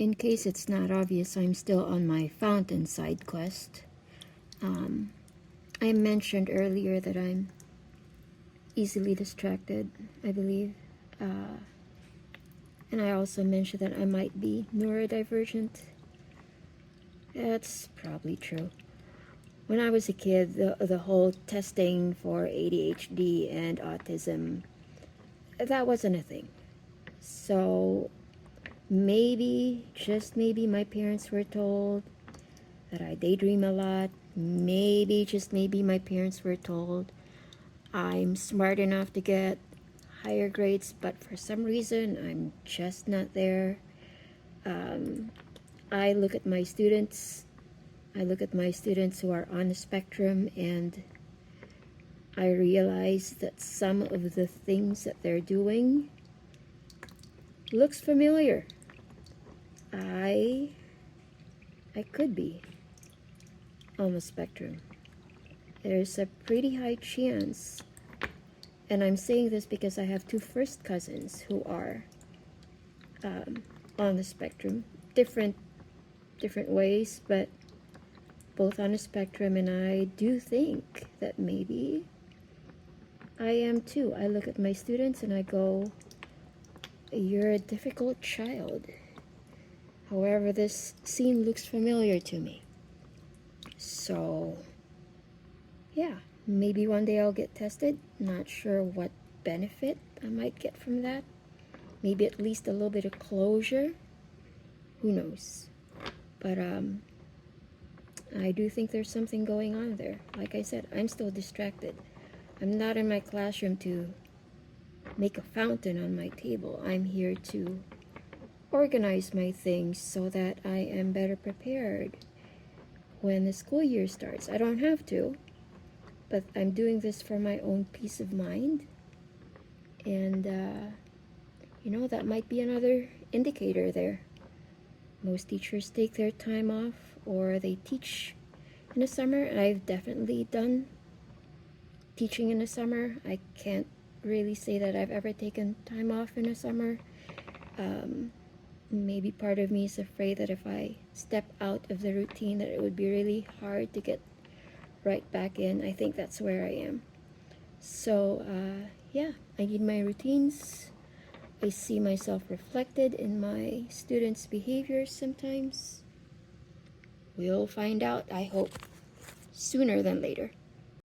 in case it's not obvious, I'm still on my fountain side quest. I mentioned earlier that I'm easily distracted, I believe. And I also mentioned that I might be neurodivergent. That's probably true. When I was a kid, the whole testing for ADHD and autism, that wasn't a thing. So maybe, just maybe, my parents were told that I daydream a lot. Maybe, just maybe, my parents were told I'm smart enough to get higher grades, but for some reason I'm just not there. I look at my students who are on the spectrum, and I realize that some of the things that they're doing looks familiar. I could be on the spectrum. There's a pretty high chance, and I'm saying this because I have two first cousins who are on the spectrum, different ways, but both on the spectrum, and I do think that maybe I am too. I look at my students and I go, you're a difficult child. However, this scene looks familiar to me. So, yeah, maybe one day I'll get tested. Not sure what benefit I might get from that. Maybe at least a little bit of closure. Who knows? But I do think there's something going on there. Like I said, I'm still distracted. I'm not in my classroom to make a fountain on my table. I'm here to organize my things so that I am better prepared when the school year starts. I don't have to, but I'm doing this for my own peace of mind. And, that might be another indicator there. Most teachers take their time off, or they teach in the summer. I've definitely done teaching in the summer. I can't really say that I've ever taken time off in the summer. Maybe part of me is afraid that if I step out of the routine, that it would be really hard to get right back in. I think that's where I am. So, yeah, I need my routines. I see myself reflected in my students' behaviors sometimes. We'll find out, I hope, sooner than later.